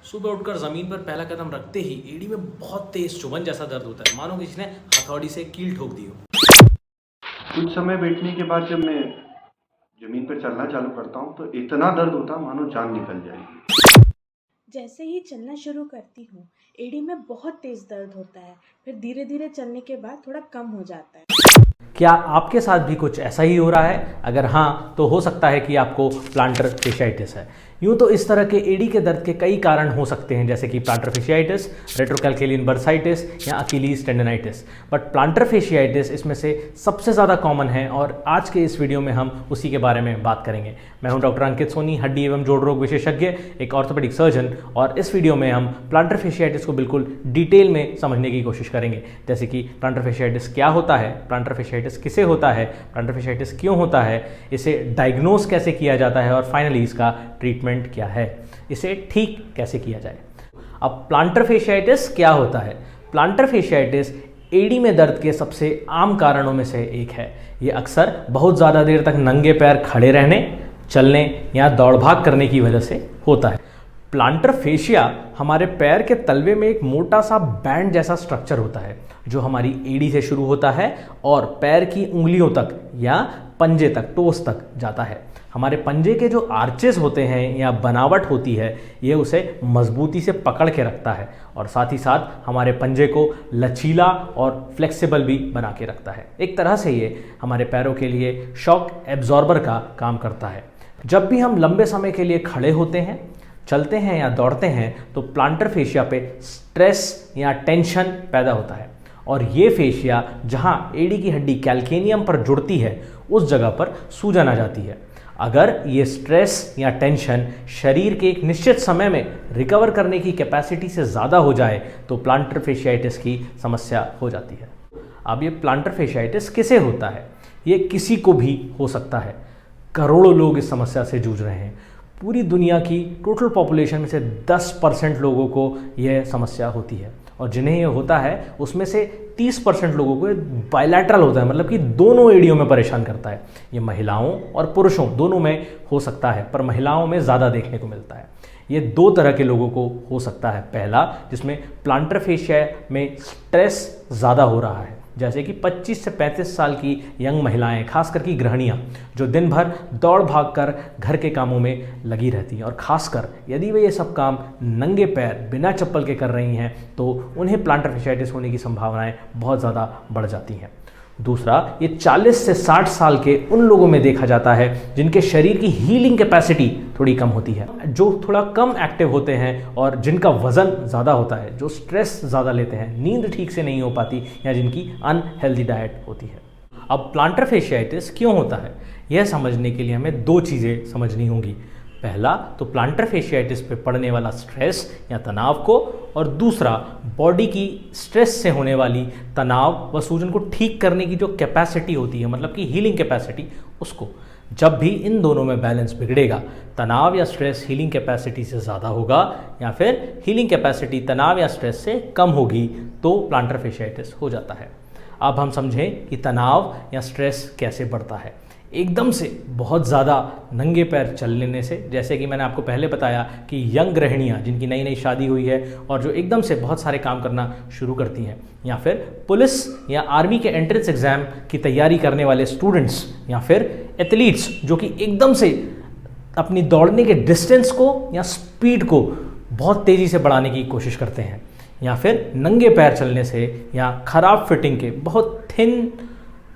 सुबह उठकर ज़मीन पर पहला कदम रखते ही एड़ी में बहुत तेज चुभन जैसा दर्द होता है, मानो किसी ने हथौड़ी से कील ठोक दी हो। कुछ समय बैठने के बाद जब मैं ज़मीन पर चलना चालू करता हूँ तो इतना दर्द होता मानो जान निकल जाएगी। जैसे ही चलना शुरू करती हूँ, एड़ी में बहुत तेज़ दर्द होता है। फिर धीरे धीरे चलने के बाद थोड़ा कम हो जाता है। क्या आपके साथ भी कुछ ऐसा ही हो रहा है? अगर हाँ, तो हो सकता है कि आपको प्लांटर फेशियाइटिस है। यूँ तो इस तरह के एड़ी के दर्द के कई कारण हो सकते हैं, जैसे कि प्लांटर फेशियाइटिस, रेट्रोकैल्केलियन बर्साइटिस या अकीलीज टेंडनाइटिस। बट प्लांटर फेशियाइटिस इसमें से सबसे ज़्यादा कॉमन है और आज के इस वीडियो में हम उसी के बारे में बात करेंगे। मैं हूं डॉक्टर अंकित सोनी, हड्डी एवं जोड़ रोग विशेषज्ञ, एक ऑर्थोपेडिक सर्जन, और इस वीडियो में हम प्लांटर फेशियाइटिस को बिल्कुल डिटेल में समझने की कोशिश करेंगे। जैसे कि प्लांटर फेशियाइटिस क्या होता है, प्लांटर फेशियाइटिस किसे होता है, प्लांटर फेशियाइटिस क्यों होता है, इसे डायग्नोज कैसे किया जाता है और फाइनली इसका ट्रीटमेंट क्या है, इसे ठीक कैसे किया जाए। अब प्लांटर फेशियाइटिस क्या होता है? प्लांटर फेशियाइटिस एड़ी में दर्द के सबसे आम कारणों में से एक है। ये अक्सर बहुत ज़्यादा देर तक नंगे पैर खड़े रहने, चलने या दौड़ भाग करने की वजह से होता है। प्लांटर फेशिया हमारे पैर के तलवे में एक मोटा सा बैंड जैसा स्ट्रक्चर होता है जो हमारी एड़ी से शुरू होता है और पैर की उंगलियों तक या पंजे तक, टोस तक जाता है। हमारे पंजे के जो आर्चेस होते हैं या बनावट होती है, ये उसे मजबूती से पकड़ के रखता है और साथ ही साथ हमारे पंजे को लचीला और फ्लेक्सिबल भी बना के रखता है। एक तरह से ये हमारे पैरों के लिए शॉक एब्जॉर्बर का काम करता है। जब भी हम लंबे समय के लिए खड़े होते हैं, चलते हैं या दौड़ते हैं, तो प्लांटर फेशिया पे स्ट्रेस या टेंशन पैदा होता है और ये फेशिया जहाँ एड़ी की हड्डी कैल्केनियम पर जुड़ती है, उस जगह पर सूजन आ जाती है। अगर ये स्ट्रेस या टेंशन शरीर के एक निश्चित समय में रिकवर करने की कैपेसिटी से ज़्यादा हो जाए तो प्लांटर फेशियाइटिस की समस्या हो जाती है। अब ये प्लांटर फेशियाइटिस किसे होता है? ये किसी को भी हो सकता है। करोड़ों लोग इस समस्या से जूझ रहे हैं। पूरी दुनिया की टोटल पॉपुलेशन में से 10% लोगों को यह समस्या होती है और जिन्हें ये होता है उसमें से 30% लोगों को बायलैटरल होता है, मतलब कि दोनों एड़ियों में परेशान करता है। ये महिलाओं और पुरुषों दोनों में हो सकता है, पर महिलाओं में ज़्यादा देखने को मिलता है। ये दो तरह के लोगों को हो सकता है। पहला, जिसमें प्लांटर फेशिया में स्ट्रेस ज़्यादा हो रहा है, जैसे कि 25 से 35 साल की यंग महिलाएं, खासकर की गृहिणियां, जो दिन भर दौड़ भाग कर घर के कामों में लगी रहती हैं और ख़ासकर यदि वे ये सब काम नंगे पैर बिना चप्पल के कर रही हैं तो उन्हें प्लांटर फेशियाइटिस होने की संभावनाएं बहुत ज़्यादा बढ़ जाती हैं। दूसरा, ये 40 से 60 साल के उन लोगों में देखा जाता है जिनके शरीर की हीलिंग कैपेसिटी थोड़ी कम होती है, जो थोड़ा कम एक्टिव होते हैं और जिनका वज़न ज़्यादा होता है, जो स्ट्रेस ज़्यादा लेते हैं, नींद ठीक से नहीं हो पाती या जिनकी अनहेल्दी डाइट होती है। अब प्लांटर फेशियाइटिस क्यों होता है, यह समझने के लिए हमें दो चीज़ें समझनी होंगी। पहला तो प्लांटर फेशियाइटिस पे पड़ने वाला स्ट्रेस या तनाव को, और दूसरा बॉडी की स्ट्रेस से होने वाली तनाव व सूजन को ठीक करने की जो कैपेसिटी होती है, मतलब कि हीलिंग कैपेसिटी, उसको। जब भी इन दोनों में बैलेंस बिगड़ेगा, तनाव या स्ट्रेस हीलिंग कैपेसिटी से ज़्यादा होगा या फिर हीलिंग कैपेसिटी तनाव या स्ट्रेस से कम होगी, तो प्लांटर फेशियाइटिस हो जाता है। अब हम समझें कि तनाव या स्ट्रेस कैसे बढ़ता है। एकदम से बहुत ज़्यादा नंगे पैर चल लेने से, जैसे कि मैंने आपको पहले बताया कि यंग गृहिणियाँ जिनकी नई नई शादी हुई है और जो एकदम से बहुत सारे काम करना शुरू करती हैं, या फिर पुलिस या आर्मी के एंट्रेंस एग्ज़ाम की तैयारी करने वाले स्टूडेंट्स, या फिर एथलीट्स जो कि एकदम से अपनी दौड़ने के डिस्टेंस को या स्पीड को बहुत तेज़ी से बढ़ाने की कोशिश करते हैं, या फिर नंगे पैर चलने से, या ख़राब फिटिंग के बहुत थिन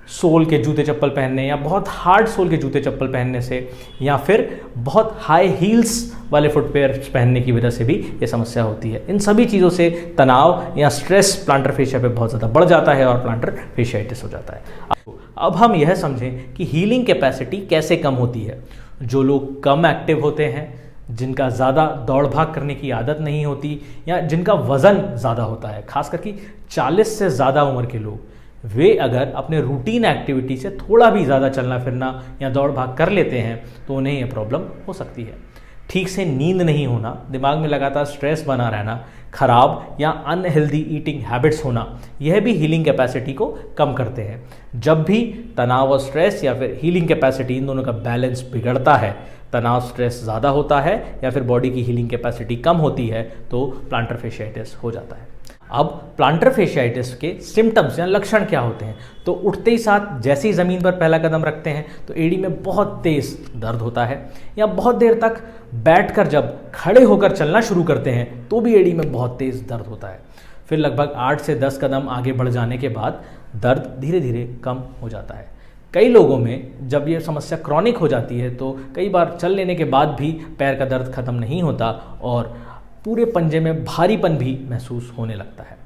सोल के जूते चप्पल पहनने या बहुत हार्ड सोल के जूते चप्पल पहनने से, या फिर बहुत हाई हील्स वाले फुटवेयर पहनने की वजह से भी ये समस्या होती है। इन सभी चीज़ों से तनाव या स्ट्रेस प्लांटर फेशिया पे बहुत ज़्यादा बढ़ जाता है और प्लांटर फेशियाइटिस हो जाता है। अब हम यह समझें कि हीलिंग कैपेसिटी कैसे कम होती है। जो लोग कम एक्टिव होते हैं, जिनका ज़्यादा दौड़ भाग करने की आदत नहीं होती, या जिनका वज़न ज़्यादा होता है, खास करके 40 से ज़्यादा उम्र के लोग, वे अगर अपने रूटीन एक्टिविटी से थोड़ा भी ज़्यादा चलना फिरना या दौड़ भाग कर लेते हैं तो उन्हें यह प्रॉब्लम हो सकती है। ठीक से नींद नहीं होना, दिमाग में लगातार स्ट्रेस बना रहना, खराब या अनहेल्दी ईटिंग हैबिट्स होना, यह भी हीलिंग कैपेसिटी को कम करते हैं। जब भी तनाव और स्ट्रेस या फिर हीलिंग कैपेसिटी, इन दोनों का बैलेंस बिगड़ता है, तनाव स्ट्रेस ज़्यादा होता है या फिर बॉडी की हीलिंग कैपेसिटी कम होती है तो प्लांटर फेशियाइटिस हो जाता है। अब प्लांटर फेशियाइटिस के सिम्टम्स या लक्षण क्या होते हैं? तो उठते ही साथ जैसे ही ज़मीन पर पहला कदम रखते हैं तो एड़ी में बहुत तेज़ दर्द होता है, या बहुत देर तक बैठकर जब खड़े होकर चलना शुरू करते हैं तो भी एड़ी में बहुत तेज़ दर्द होता है। फिर लगभग 8 से 10 कदम आगे बढ़ जाने के बाद दर्द धीरे धीरे कम हो जाता है। कई लोगों में जब ये समस्या क्रॉनिक हो जाती है तो कई बार चल लेने के बाद भी पैर का दर्द ख़त्म नहीं होता और पूरे पंजे में भारीपन भी महसूस होने लगता है।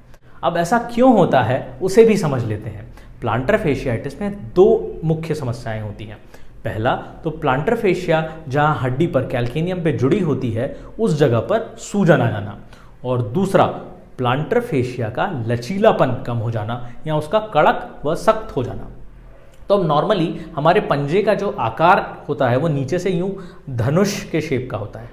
अब ऐसा क्यों होता है उसे भी समझ लेते हैं। प्लांटर फेशियाइटिस में 2 मुख्य समस्याएं होती हैं। पहला तो प्लांटर फेशिया जहां हड्डी पर कैल्केनियम पे जुड़ी होती है उस जगह पर सूजन आ जाना, और दूसरा प्लांटर फेशिया का लचीलापन कम हो जाना या उसका कड़क व सख्त हो जाना। तो अब नॉर्मली हमारे पंजे का जो आकार होता है वो नीचे से यूं धनुष के शेप का होता है,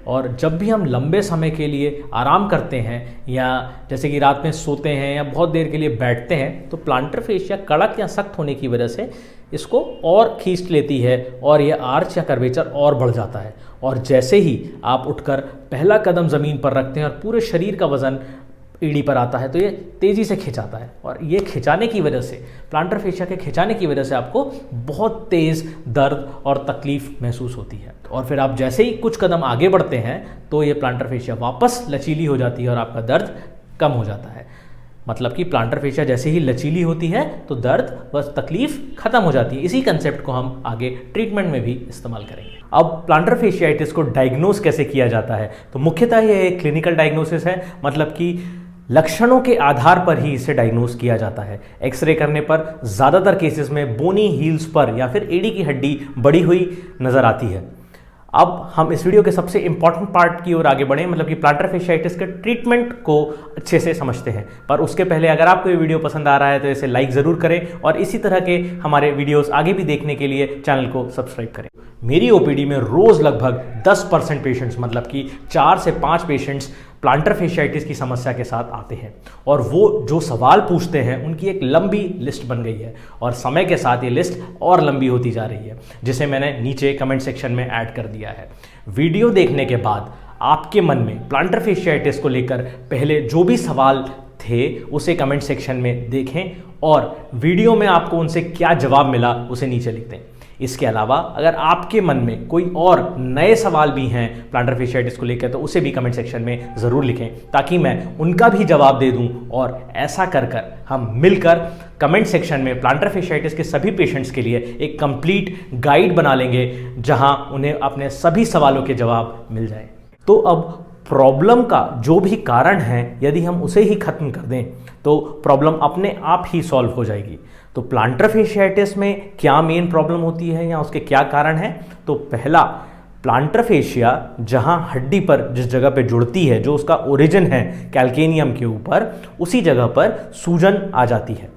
और जब भी हम लंबे समय के लिए आराम करते हैं या जैसे कि रात में सोते हैं या बहुत देर के लिए बैठते हैं तो प्लांटर फेशिया कड़क या सख्त होने की वजह से इसको और खींच लेती है और यह आर्च या कर्वेचर और बढ़ जाता है। और जैसे ही आप उठकर पहला कदम ज़मीन पर रखते हैं और पूरे शरीर का वज़न एड़ी पर आता है तो ये तेज़ी से खिंचाता है, और ये खिंचाने की वजह से, प्लांटर फेशिया के खिंचाने की वजह से आपको बहुत तेज़ दर्द और तकलीफ़ महसूस होती है। और फिर आप जैसे ही कुछ कदम आगे बढ़ते हैं तो ये प्लांटर फेशिया वापस लचीली हो जाती है और आपका दर्द कम हो जाता है। मतलब कि प्लांटर फेशिया जैसे ही लचीली होती है तो दर्द व तकलीफ खत्म हो जाती है। इसी कंसेप्ट को हम आगे ट्रीटमेंट में भी इस्तेमाल करेंगे। अब प्लांटर फेशियाइटिस को डायग्नोस कैसे किया जाता है? तो मुख्यतः ये एक क्लिनिकल डायग्नोसिस है, मतलब कि लक्षणों के आधार पर ही इसे डायग्नोस किया जाता है। एक्सरे करने पर ज़्यादातर केसेस में बोनी हील्स पर या फिर एड़ी की हड्डी बढ़ी हुई नज़र आती है। अब हम इस वीडियो के सबसे इंपॉर्टेंट पार्ट की ओर आगे बढ़ें, मतलब कि प्लांटर फेशियाइटिस के ट्रीटमेंट को अच्छे से समझते हैं। पर उसके पहले अगर आपको ये वीडियो पसंद आ रहा है तो इसे लाइक ज़रूर करें और इसी तरह के हमारे वीडियोस आगे भी देखने के लिए चैनल को सब्सक्राइब करें। मेरी ओपीडी में रोज़ लगभग 10% पेशेंट्स, मतलब कि 4 से 5 पेशेंट्स प्लांटर फेशियाइटिस की समस्या के साथ आते हैं, और वो जो सवाल पूछते हैं उनकी एक लंबी लिस्ट बन गई है और समय के साथ ये लिस्ट और लंबी होती जा रही है, जिसे मैंने नीचे कमेंट सेक्शन में ऐड कर दिया है। वीडियो देखने के बाद आपके मन में प्लांटर फेशियाइटिस को लेकर पहले जो भी सवाल थे उसे कमेंट सेक्शन में देखें और वीडियो में आपको उनसे क्या जवाब मिला उसे नीचे लिख दें। इसके अलावा अगर आपके मन में कोई और नए सवाल भी हैं प्लांटर फेशियाइटिस को लेकर तो उसे भी कमेंट सेक्शन में ज़रूर लिखें, ताकि मैं उनका भी जवाब दे दूं। और ऐसा कर कर हम मिलकर कमेंट सेक्शन में प्लांटर फेशियाइटिस के सभी पेशेंट्स के लिए एक कंप्लीट गाइड बना लेंगे, जहां उन्हें अपने सभी सवालों के जवाब मिल जाएं। तो अब प्रॉब्लम का जो भी कारण है यदि हम उसे ही खत्म कर दें तो प्रॉब्लम अपने आप ही सॉल्व हो जाएगी। तो प्लांटर फेशियाइटिस में क्या मेन प्रॉब्लम होती है या उसके क्या कारण हैं? तो पहला, प्लांटर फेशिया जहां हड्डी पर जिस जगह पे जुड़ती है, जो उसका ओरिजिन है कैल्केनियम के ऊपर, उसी जगह पर सूजन आ जाती है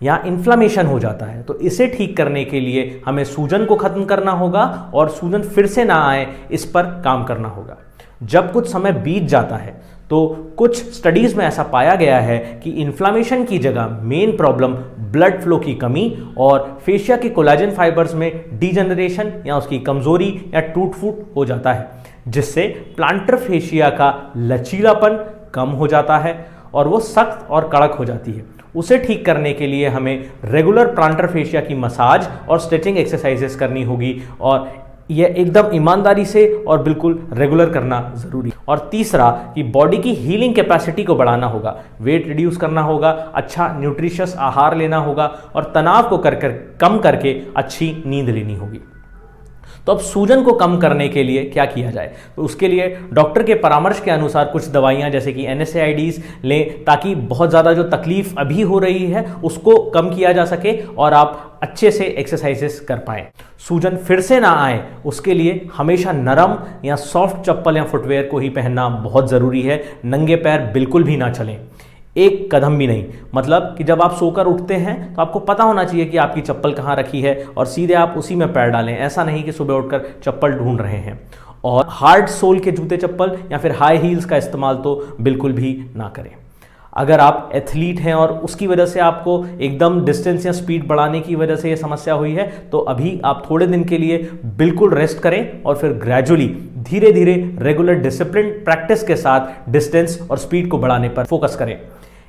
या इन्फ्लामेशन हो जाता है। तो इसे ठीक करने के लिए हमें सूजन को खत्म करना होगा और सूजन फिर से ना आए इस पर काम करना होगा। जब कुछ समय बीत जाता है तो कुछ स्टडीज़ में ऐसा पाया गया है कि इन्फ्लामेशन की जगह मेन प्रॉब्लम ब्लड फ्लो की कमी और फेशिया के कोलाजन फाइबर्स में डीजनरेशन या उसकी कमजोरी या टूट फूट हो जाता है, जिससे प्लांटर फेशिया का लचीलापन कम हो जाता है और वो सख्त और कड़क हो जाती है। उसे ठीक करने के लिए हमें रेगुलर प्लांटर फेशिया की मसाज और स्ट्रेचिंग एक्सरसाइजेस करनी होगी, और यह एकदम ईमानदारी से और बिल्कुल रेगुलर करना ज़रूरी। और तीसरा कि बॉडी की हीलिंग कैपेसिटी को बढ़ाना होगा, वेट रिड्यूस करना होगा, अच्छा न्यूट्रिशियस आहार लेना होगा और तनाव को कम करके अच्छी नींद लेनी होगी। तो अब सूजन को कम करने के लिए क्या किया जाए? तो उसके लिए डॉक्टर के परामर्श के अनुसार कुछ दवाइयां जैसे कि NSAIDs लें, ताकि बहुत ज़्यादा जो तकलीफ अभी हो रही है उसको कम किया जा सके और आप अच्छे से एक्सरसाइजेस कर पाएँ। सूजन फिर से ना आए उसके लिए हमेशा नरम या सॉफ्ट चप्पल या फुटवेयर को ही पहनना बहुत ज़रूरी है। नंगे पैर बिल्कुल भी ना चलें, एक कदम भी नहीं। मतलब कि जब आप सोकर उठते हैं तो आपको पता होना चाहिए कि आपकी चप्पल कहाँ रखी है और सीधे आप उसी में पैर डालें। ऐसा नहीं कि सुबह उठकर चप्पल ढूंढ रहे हैं। और हार्ड सोल के जूते चप्पल या फिर हाई हील्स का इस्तेमाल तो बिल्कुल भी ना करें। अगर आप एथलीट हैं और उसकी वजह से आपको एकदम डिस्टेंस या स्पीड बढ़ाने की वजह से ये समस्या हुई है, तो अभी आप थोड़े दिन के लिए बिल्कुल रेस्ट करें और फिर ग्रेजुअली धीरे धीरे रेगुलर डिसिप्लिन प्रैक्टिस के साथ डिस्टेंस और स्पीड को बढ़ाने पर फोकस करें।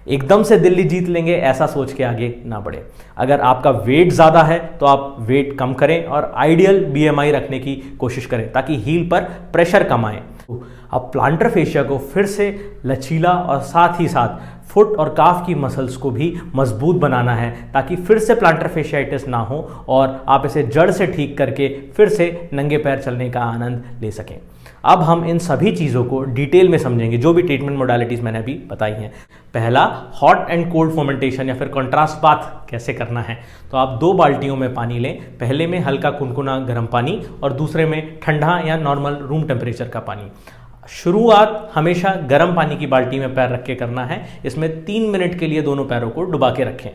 एकदम से दिल्ली जीत लेंगे ऐसा सोच के आगे ना बढ़े। अगर आपका वेट ज़्यादा है तो आप वेट कम करें और आइडियल BMI रखने की कोशिश करें ताकि हील पर प्रेशर कम आए। अब प्लांटर फेशिया को फिर से लचीला और साथ ही साथ फुट और काफ की मसल्स को भी मजबूत बनाना है ताकि फिर से प्लांटर फेशियाइटिस ना हो और आप इसे जड़ से ठीक करके फिर से नंगे पैर चलने का आनंद ले सकें। अब हम इन सभी चीज़ों को डिटेल में समझेंगे, जो भी ट्रीटमेंट मोडालिटीज़ मैंने अभी बताई हैं। पहला, हॉट एंड कोल्ड फर्मेंटेशन या फिर कॉन्ट्रास्ट बाथ कैसे करना है। तो आप 2 बाल्टियों में पानी लें, पहले में हल्का कुनकुना गर्म पानी और दूसरे में ठंडा या नॉर्मल रूम टेम्परेचर का पानी। शुरुआत हमेशा गर्म पानी की बाल्टी में पैर रख के करना है। इसमें 3 मिनट के लिए दोनों पैरों को डुबा के रखें।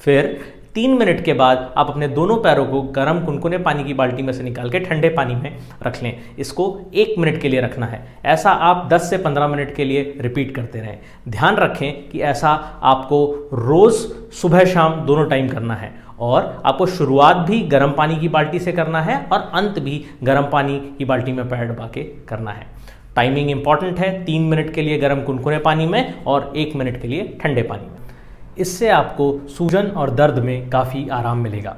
फिर 3 मिनट के बाद आप अपने दोनों पैरों को गर्म कुनकुने पानी की बाल्टी में से निकाल के ठंडे पानी में रख लें। इसको 1 मिनट के लिए रखना है। ऐसा आप 10 से 15 मिनट के लिए रिपीट करते रहें। ध्यान रखें कि ऐसा आपको रोज़ सुबह शाम दोनों टाइम करना है और आपको शुरुआत भी गर्म पानी की बाल्टी से करना है और अंत भी गर्म पानी की बाल्टी में पैर डुबा के करना है। टाइमिंग इंपॉर्टेंट है, 3 मिनट के लिए गर्म कुनकुने पानी में और 1 मिनट के लिए ठंडे पानी में। इससे आपको सूजन और दर्द में काफ़ी आराम मिलेगा।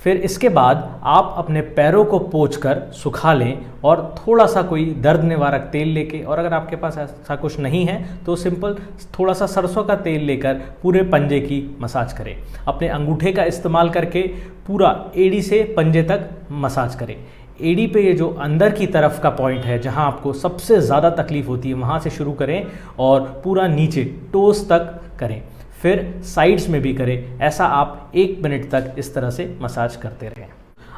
फिर इसके बाद आप अपने पैरों को पोंछकर सुखा लें और थोड़ा सा कोई दर्द निवारक तेल लेके, और अगर आपके पास ऐसा कुछ नहीं है तो सिंपल थोड़ा सा सरसों का तेल लेकर पूरे पंजे की मसाज करें। अपने अंगूठे का इस्तेमाल करके पूरा एड़ी से पंजे तक मसाज करें। एड़ी पे ये जो अंदर की तरफ का पॉइंट है जहाँ आपको सबसे ज़्यादा तकलीफ होती है, वहाँ से शुरू करें और पूरा नीचे टोस तक करें। फिर साइड्स में भी करें। ऐसा आप 1 मिनट तक इस तरह से मसाज करते रहें।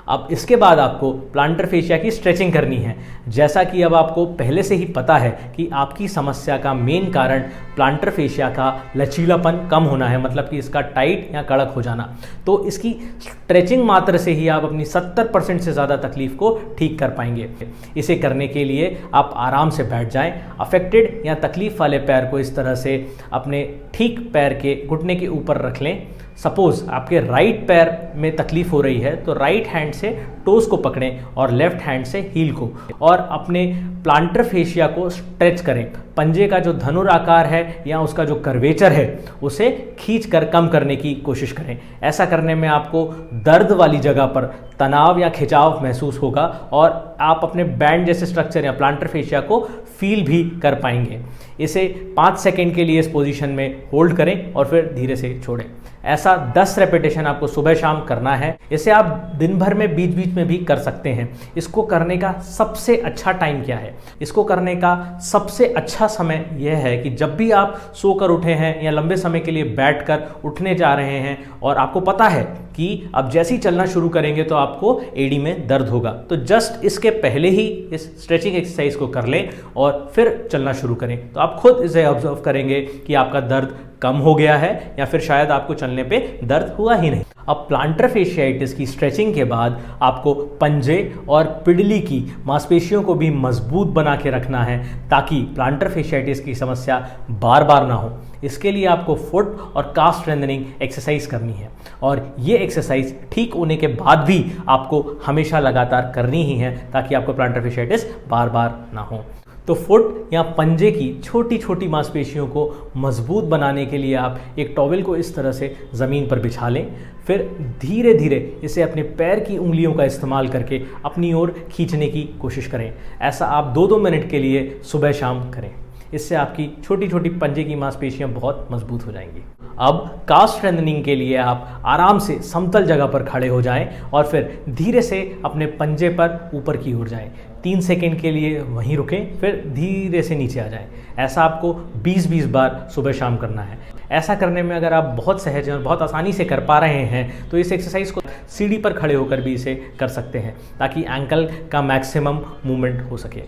अब इसके बाद आपको प्लांटर फेशिया की स्ट्रेचिंग करनी है। जैसा कि अब आपको पहले से ही पता है कि आपकी समस्या का मेन कारण प्लांटर फेशिया का लचीलापन कम होना है, मतलब कि इसका टाइट या कड़क हो जाना। तो इसकी स्ट्रेचिंग मात्र से ही आप अपनी 70% से ज़्यादा तकलीफ को ठीक कर पाएंगे। इसे करने के लिए आप आराम से बैठ जाएं। अफेक्टेड या तकलीफ वाले पैर को इस तरह से अपने ठीक पैर के घुटने के ऊपर रख लें। सपोज आपके राइट पैर में तकलीफ हो रही है तो राइट हैंड से टोस को पकड़ें और लेफ्ट हैंड से हील को, और अपने प्लांटर फेशिया को स्ट्रेच करें। पंजे का जो धनुराकार है या उसका जो कर्वेचर है उसे खींच कर कम करने की कोशिश करें। ऐसा करने में आपको दर्द वाली जगह पर तनाव या खिंचाव महसूस होगा और आप अपने बैंड जैसे स्ट्रक्चर या प्लांटर फेशिया को फील भी कर पाएंगे। इसे 5 सेकेंड के लिए इस पोजीशन में होल्ड करें और फिर धीरे से छोड़ें। ऐसा 10 रेपिटेशन आपको सुबह शाम करना है। इसे आप दिन भर में बीच बीच में भी कर सकते हैं। इसको करने का सबसे अच्छा टाइम क्या है? इसको करने का सबसे अच्छा समय यह है कि जब भी आप सोकर उठे हैं या लंबे समय के लिए बैठकर उठने जा रहे हैं और आपको पता है कि अब जैसे ही चलना शुरू करेंगे तो आपको एड़ी में दर्द होगा, तो जस्ट इसके पहले ही इस स्ट्रेचिंग एक्सरसाइज को कर लें और फिर चलना शुरू करें। तो आप खुद इसे ऑब्जर्व करेंगे कि आपका दर्द कम हो गया है या फिर शायद आपको चलने पे दर्द हुआ ही नहीं। अब प्लांटर फेशियाइटिस की स्ट्रेचिंग के बाद आपको पंजे और पिडली की मांसपेशियों को भी मजबूत बना के रखना है ताकि प्लांटर फेशियाइटिस की समस्या बार बार ना हो। इसके लिए आपको फुट और काफ स्ट्रेंथनिंग एक्सरसाइज करनी है और ये एक्सरसाइज ठीक होने के बाद भी आपको हमेशा लगातार करनी ही है ताकि आपको प्लांटर फेशियाइटिस बार बार ना हो। तो फुट या पंजे की छोटी छोटी मांसपेशियों को मजबूत बनाने के लिए आप एक टॉवेल को इस तरह से ज़मीन पर बिछा लें। फिर धीरे धीरे इसे अपने पैर की उंगलियों का इस्तेमाल करके अपनी ओर खींचने की कोशिश करें। ऐसा आप 2-2 मिनट के लिए सुबह शाम करें। इससे आपकी छोटी छोटी पंजे की मांसपेशियां बहुत मजबूत हो जाएंगी। अब काफ स्ट्रेंथनिंग के लिए आप आराम से समतल जगह पर खड़े हो जाएं और फिर धीरे से अपने पंजे पर ऊपर की ओर जाएं। 3 सेकंड के लिए वहीं रुकें, फिर धीरे से नीचे आ जाएं। ऐसा आपको 20-20 बार सुबह शाम करना है। ऐसा करने में अगर आप बहुत सहज हैं और बहुत आसानी से कर पा रहे हैं तो इस एक्सरसाइज को सीढ़ी पर खड़े होकर भी इसे कर सकते हैं ताकि एंकल का मैक्सिमम मूवमेंट हो सके।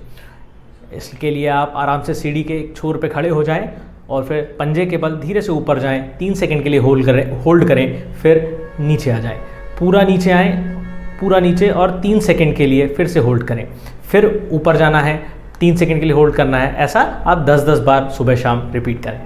इसके लिए आप आराम से सीढ़ी के एक छोर पे खड़े हो जाएं और फिर पंजे के बल धीरे से ऊपर जाएं। 3 सेकंड के लिए होल्ड करें, फिर नीचे आ जाएं। पूरा नीचे आएँ, पूरा नीचे, और 3 सेकंड के लिए फिर से होल्ड करें। फिर ऊपर जाना है, 3 सेकंड के लिए होल्ड करना है। ऐसा आप 10-10 बार सुबह शाम रिपीट करें।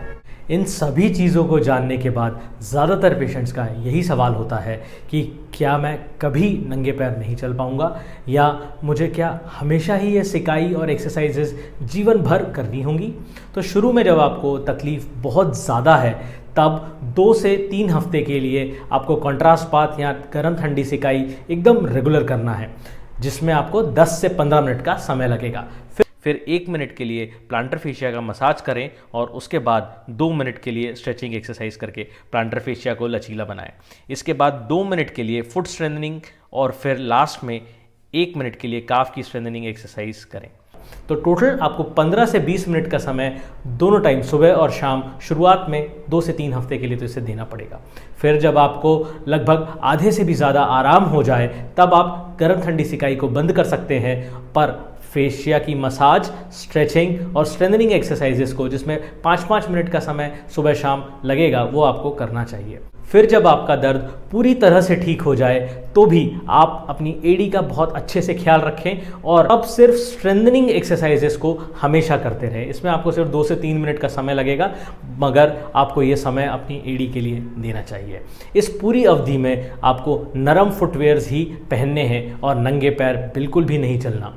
इन सभी चीज़ों को जानने के बाद ज़्यादातर पेशेंट्स का यही सवाल होता है कि क्या मैं कभी नंगे पैर नहीं चल पाऊँगा, या मुझे क्या हमेशा ही ये सिकाई और एक्सरसाइजेज जीवन भर करनी होंगी। तो शुरू में जब आपको तकलीफ़ बहुत ज़्यादा है तब 2 से 3 हफ्ते के लिए आपको कॉन्ट्रास्ट पाथ या गर्म ठंडी सिकाई एकदम रेगुलर करना है, जिसमें आपको 10 से 15 मिनट का समय लगेगा। फिर 1 मिनट के लिए प्लांटर फेशिया का मसाज करें और उसके बाद 2 मिनट के लिए स्ट्रेचिंग एक्सरसाइज करके प्लांटर फेशिया को लचीला बनाएं। इसके बाद 2 मिनट के लिए फुट स्ट्रेंथनिंग और फिर लास्ट में 1 मिनट के लिए काफ की स्ट्रेंथनिंग एक्सरसाइज करें। तो टोटल आपको 15 से 20 मिनट का समय दोनों टाइम सुबह और शाम शुरुआत में 2 से 3 हफ्ते के लिए तो इसे देना पड़ेगा। फिर जब आपको लगभग आधे से भी ज़्यादा आराम हो जाए तब आप गर्म ठंडी सिकाई को बंद कर सकते हैं, पर फेशिया की मसाज, स्ट्रेचिंग और स्ट्रेंथनिंग एक्सरसाइजेस को, जिसमें 5-5 मिनट का समय सुबह शाम लगेगा, वो आपको करना चाहिए। फिर जब आपका दर्द पूरी तरह से ठीक हो जाए तो भी आप अपनी एडी का बहुत अच्छे से ख्याल रखें और अब सिर्फ स्ट्रेंथनिंग एक्सरसाइजेस को हमेशा करते रहें। इसमें आपको सिर्फ 2 से 3 मिनट का समय लगेगा, मगर आपको ये समय अपनी एडी के लिए देना चाहिए। इस पूरी अवधि में आपको नरम फुटवेयर्स ही पहनने हैं और नंगे पैर बिल्कुल भी नहीं चलना।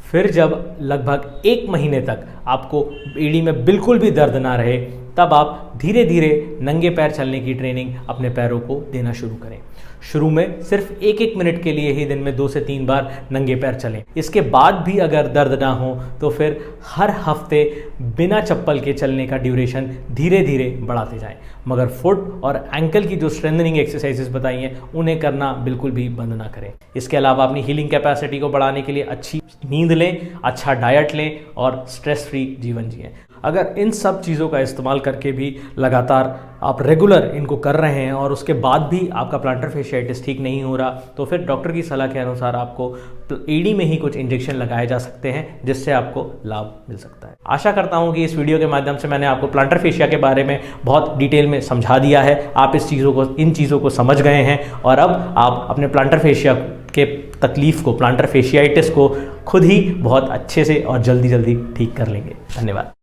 फिर जब लगभग 1 महीने तक आपको एडी में बिल्कुल भी दर्द ना रहे तब आप धीरे धीरे नंगे पैर चलने की ट्रेनिंग अपने पैरों को देना शुरू करें। शुरू में सिर्फ 1-1 मिनट के लिए ही दिन में 2 से 3 बार नंगे पैर चलें। इसके बाद भी अगर दर्द ना हो तो फिर हर हफ्ते बिना चप्पल के चलने का ड्यूरेशन धीरे धीरे बढ़ाते जाएं, मगर फुट और एंकल की जो स्ट्रेंथनिंग एक्सरसाइजेस बताई हैं उन्हें करना बिल्कुल भी बंद ना करें। इसके अलावा अपनी हीलिंग कैपेसिटी को बढ़ाने के लिए अच्छी नींद लें, अच्छा डाइट लें और स्ट्रेस फ्री जीवन जिएं। अगर इन सब चीज़ों का इस्तेमाल करके भी लगातार आप रेगुलर इनको कर रहे हैं और उसके बाद भी आपका प्लांटर फेशियाइटिस ठीक नहीं हो रहा, तो फिर डॉक्टर की सलाह के अनुसार आपको एडी में ही कुछ इंजेक्शन लगाए जा सकते हैं, जिससे आपको लाभ मिल सकता है। आशा करता हूं कि इस वीडियो के माध्यम से मैंने आपको प्लांटर फेशिया के बारे में बहुत डिटेल में समझा दिया है। आप इन चीज़ों को समझ गए हैं और अब आप अपने प्लांटर फेशिया के तकलीफ़ को, प्लांटर फेशियाइटिस को खुद ही बहुत अच्छे से और जल्दी ठीक कर लेंगे। धन्यवाद।